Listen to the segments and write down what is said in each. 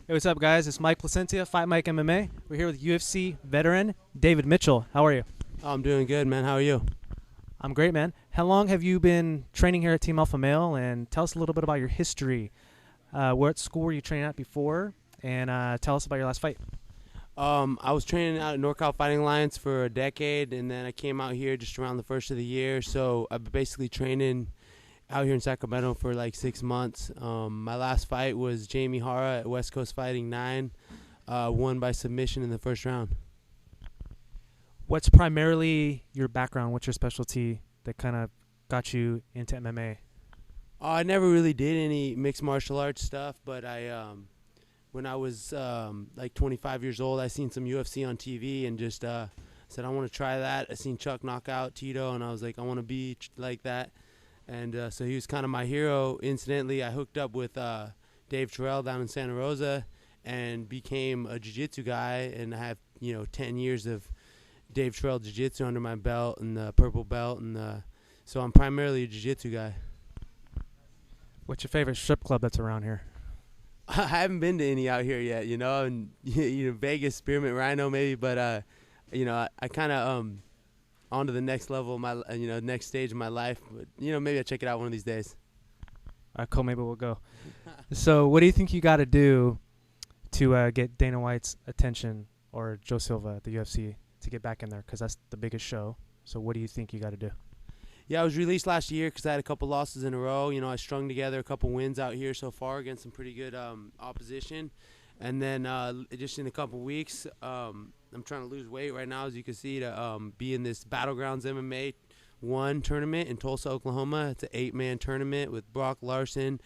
Hey, what's up, guys? It's Mike Placentia, FightMike MMA. We're here with UFC veteran David Mitchell. How are you? Oh, I'm doing good, man. How are you? I'm great, man. How long have you been training here at Team Alpha Male? And tell us a little bit about your history. What school were you training at before? And tell us about your last fight. I was training out at NorCal Fighting Alliance for a decade, and then I came out here just around the first of the year. So I've been basically training out here in Sacramento for like 6 months. My last fight was Jamie Hara at West Coast Fighting 9, won by submission in the first round. What's primarily your background? What's your specialty that kind of got you into MMA? I never really did any mixed martial arts stuff, but when I was like 25 years old, I seen some UFC on TV and just said, I want to try that. I seen Chuck knock out Tito, and I was like, I want to be like that. And so he was kind of my hero. Incidentally, I hooked up with Dave Terrell down in Santa Rosa and became a jiu-jitsu guy, and I have 10 years of Dave Terrell jiu-jitsu under my belt and the purple belt, and so I'm primarily a jiu-jitsu guy. What's your favorite strip club that's around here? I haven't been to any out here yet, and Vegas, Spearmint Rhino maybe, but I kind of on to the next level of my next stage of my life, but maybe I'll check it out one of these days. All right, cool. Maybe we'll go. So what do you think you got to do to get Dana White's attention, or Joe Silva at the UFC, to get back in there? Because that's the biggest show. So what do you think you got to do? Yeah, I was released last year because I had a couple losses in a row. I strung together a couple wins out here so far against some pretty good opposition. And then just in a couple weeks, I'm trying to lose weight right now, as you can see, to be in this Battlegrounds MMA 1 tournament in Tulsa, Oklahoma. It's an 8-man tournament with Brock Larson,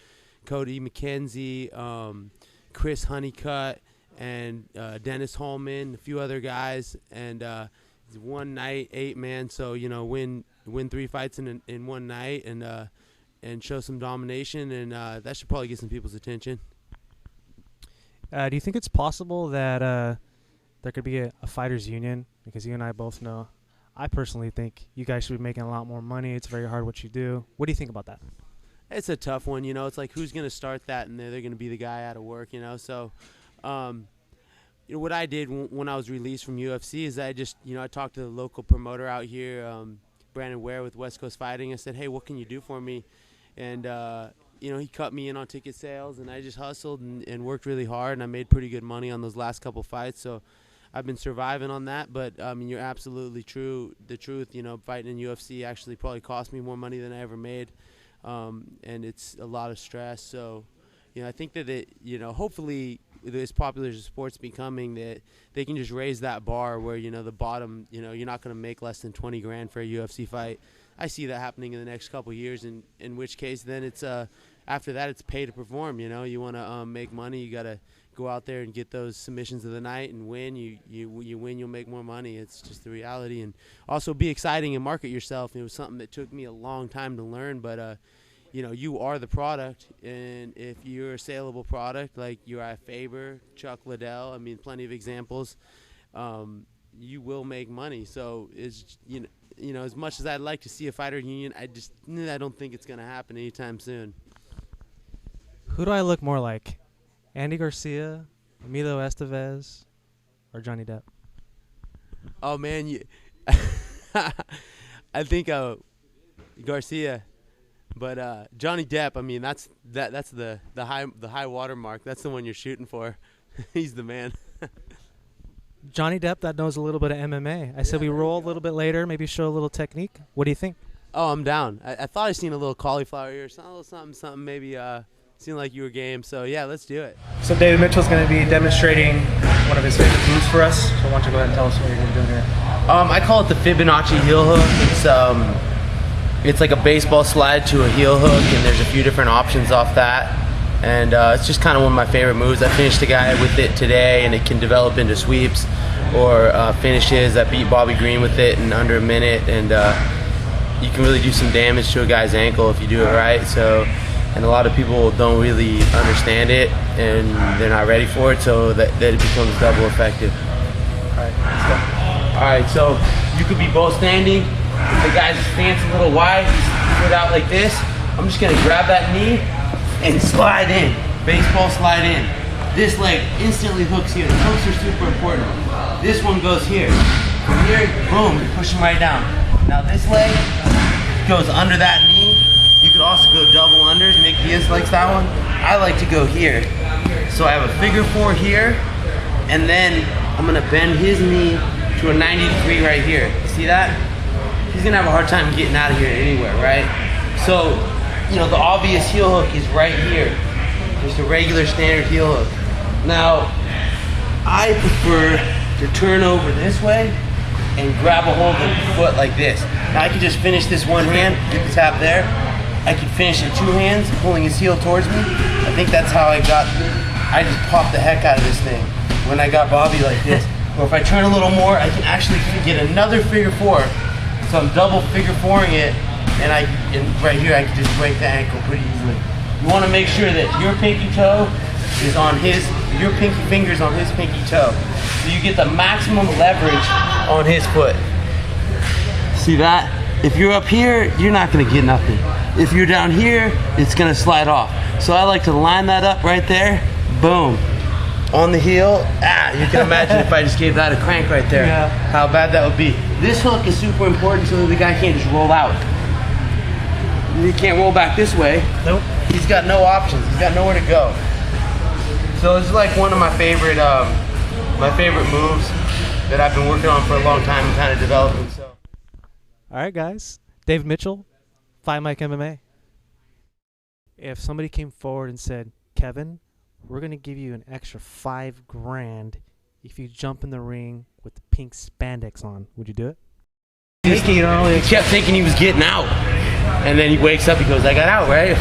Cody McKenzie, Chris Honeycutt, and Dennis Hallman, a few other guys. And it's one night, 8-man, so win 3 fights in one night and show some domination, and that should probably get some people's attention. Do you think it's possible that there could be a fighters union? Because you and I both know, I personally think you guys should be making a lot more money. It's very hard what you do. What do you think about that? It's a tough one. It's like, who's going to start that, and they're going to be the guy out of work, So what I did when I was released from UFC is I just, I talked to the local promoter out here, Brandon Ware with West Coast Fighting. I said, hey, what can you do for me? And he cut me in on ticket sales, and I just hustled and worked really hard, and I made pretty good money on those last couple fights. So I've been surviving on that. But you're absolutely true. The truth, fighting in UFC actually probably cost me more money than I ever made, and it's a lot of stress. So I think that it, hopefully, as popular as sports becoming, that they can just raise that bar where the bottom, you're not going to make less than 20 grand for a UFC fight. I see that happening in the next couple of years, in which case then it's after that it's pay to perform. You want to make money, you got to go out there and get those submissions of the night and win. You win, you'll make more money. It's just the reality. And also be exciting and market yourself. It was something that took me a long time to learn, but you are the product, and if you're a saleable product like Uriah Faber, Chuck Liddell, plenty of examples, you will make money. So it's as much as I'd like to see a fighter union, I don't think it's going to happen anytime soon. Who do I look more like? Andy Garcia, Emilio Estevez, or Johnny Depp? Oh man, I think Garcia, but Johnny Depp. That's the high water mark. That's the one you're shooting for. He's the man. Johnny Depp that knows a little bit of MMA. I said we roll a little bit later, maybe show a little technique. What do you think? Oh, I'm down. I thought I seen a little cauliflower ear, a little something. Maybe seemed like you were game. So yeah, let's do it. So David Mitchell's going to be demonstrating one of his favorite moves for us. So why don't you go ahead and tell us what you're going to do here? I call it the Fibonacci heel hook. It's like a baseball slide to a heel hook, and there's a few different options off that. And it's just kind of one of my favorite moves. I finished a guy with it today, and it can develop into sweeps or finishes. I beat Bobby Green with it in under a minute, and you can really do some damage to a guy's ankle if you do it right. So, and a lot of people don't really understand it, and they're not ready for it, so that it becomes double effective. All right, let's go. All right, so you could be both standing. If the guy's stance a little wide, he's put out like this. I'm just gonna grab that knee and slide in. Baseball slide in. this leg instantly hooks here. The hooks are super important. This one goes here. From here, boom, you push them right down. Now this leg goes under that knee. You could also go double unders. Nick Diaz likes that one. I like to go here. So I have a figure 4 here, and then I'm gonna bend his knee to a 90 degree right here. See that? He's gonna have a hard time getting out of here anywhere, right? So, you know, the obvious heel hook is right here. Just a regular standard heel hook. Now, I prefer to turn over this way and grab a hold of the foot like this. Now I could just finish this one hand, get the tap there. I could finish in 2 hands, pulling his heel towards me. I think that's how I just popped the heck out of this thing when I got Bobby like this. Or if I turn a little more, I can actually get another figure 4. So I'm double figure 4ing it, and right here I can just break the ankle pretty easily. You want to make sure that your pinky toe is on your pinky finger's on his pinky toe. So you get the maximum leverage on his foot. See that? If you're up here, you're not gonna get nothing. If you're down here, it's gonna slide off. So I like to line that up right there, boom. On the heel, you can imagine if I just gave that a crank right there, how bad that would be. This hook is super important so that the guy can't just roll out. He can't roll back this way. Nope. He's got no options. He's got nowhere to go. So it's like one of my favorite moves that I've been working on for a long time and kind of developing. So. All right, guys. Dave Mitchell, FightMike MMA. If somebody came forward and said, Kevin, we're going to give you an extra $5,000 if you jump in the ring with the pink spandex on, would you do it? He kept thinking he was getting out. And then he wakes up, he goes, I got out, right?